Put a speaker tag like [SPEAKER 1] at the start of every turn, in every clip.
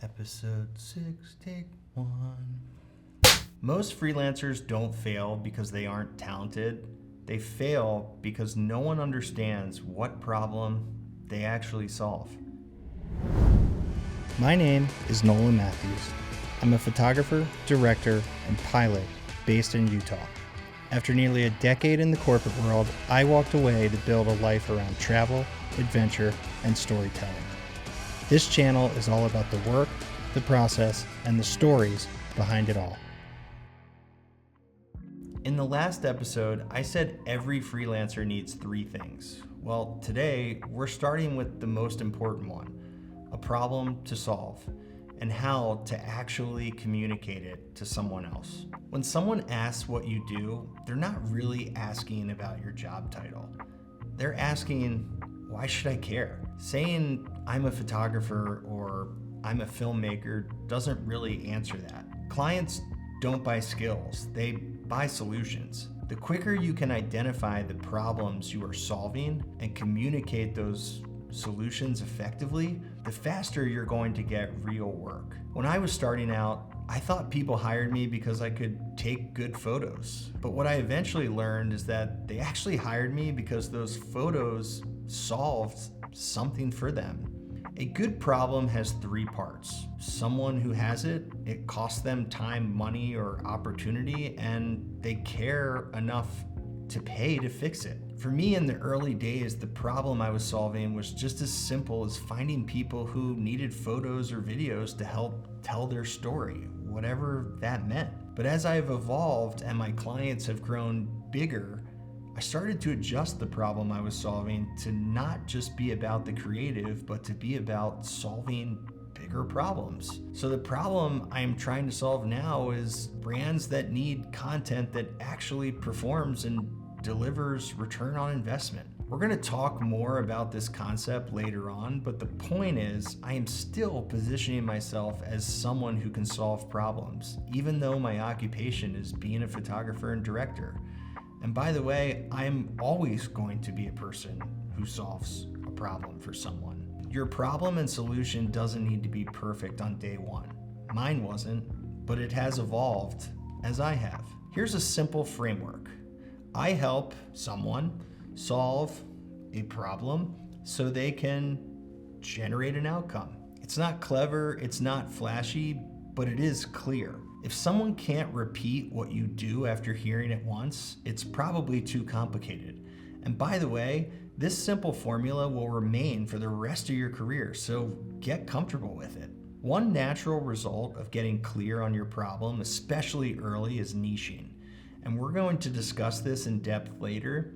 [SPEAKER 1] Episode 6, take 1. Most freelancers don't fail because they aren't talented. They fail because no one understands what problem they actually solve. My name is Nolan Matthews. I'm a photographer, director, and pilot based in Utah. After nearly a decade in the corporate world, I walked away to build a life around travel, adventure, and storytelling. This channel is all about the work, the process, and the stories behind it all. In the last episode, I said every freelancer needs 3 things. Well, today we're starting with the most important one, a problem to solve, and how to actually communicate it to someone else. When someone asks what you do, they're not really asking about your job title. They're asking, why should I care? Saying I'm a photographer or I'm a filmmaker doesn't really answer that. Clients don't buy skills, they buy solutions. The quicker you can identify the problems you are solving and communicate those solutions effectively, the faster you're going to get real work. When I was starting out, I thought people hired me because I could take good photos. But what I eventually learned is that they actually hired me because those photos solved something for them. A good problem has 3 parts. Someone who has it, it costs them time, money, or opportunity, and they care enough to pay to fix it. For me, in the early days, the problem I was solving was just as simple as finding people who needed photos or videos to help tell their story, whatever that meant. But as I've evolved and my clients have grown bigger, I started to adjust the problem I was solving to not just be about the creative, but to be about solving bigger problems. So the problem I am trying to solve now is brands that need content that actually performs and delivers return on investment. We're going to talk more about this concept later on, but the point is I am still positioning myself as someone who can solve problems, even though my occupation is being a photographer and director. And by the way, I'm always going to be a person who solves a problem for someone. Your problem and solution doesn't need to be perfect on day one. Mine wasn't, but it has evolved as I have. Here's a simple framework. I help someone solve a problem so they can generate an outcome. It's not clever, it's not flashy, but it is clear. If someone can't repeat what you do after hearing it once, it's probably too complicated. And by the way, this simple formula will remain for the rest of your career, so get comfortable with it. One natural result of getting clear on your problem, especially early, is niching. And we're going to discuss this in depth later,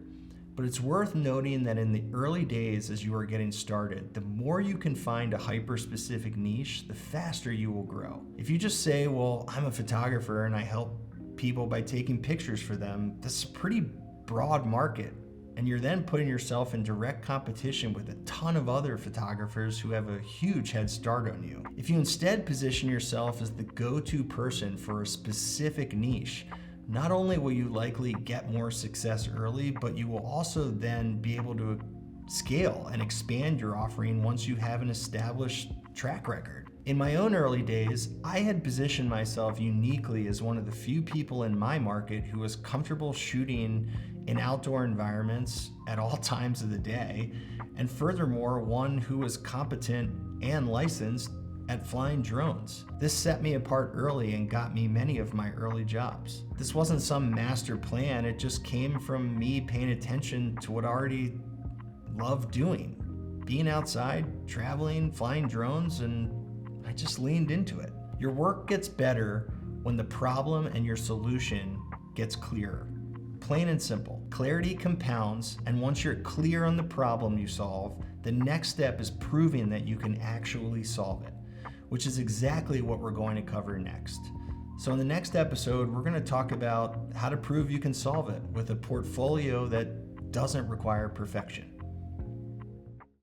[SPEAKER 1] but it's worth noting that in the early days as you are getting started, the more you can find a hyper-specific niche, the faster you will grow. If you just say, well, I'm a photographer and I help people by taking pictures for them, that's a pretty broad market. And you're then putting yourself in direct competition with a ton of other photographers who have a huge head start on you. If you instead position yourself as the go-to person for a specific niche, not only will you likely get more success early, but you will also then be able to scale and expand your offering once you have an established track record. In my own early days, I had positioned myself uniquely as one of the few people in my market who was comfortable shooting in outdoor environments at all times of the day, and furthermore, one who was competent and licensed at flying drones. This set me apart early and got me many of my early jobs. This wasn't some master plan, it just came from me paying attention to what I already loved doing. Being outside, traveling, flying drones, and I just leaned into it. Your work gets better when the problem and your solution gets clearer. Plain and simple. Clarity compounds, and once you're clear on the problem you solve, the next step is proving that you can actually solve it, which is exactly what we're going to cover next. So in the next episode, we're going to talk about how to prove you can solve it with a portfolio that doesn't require perfection.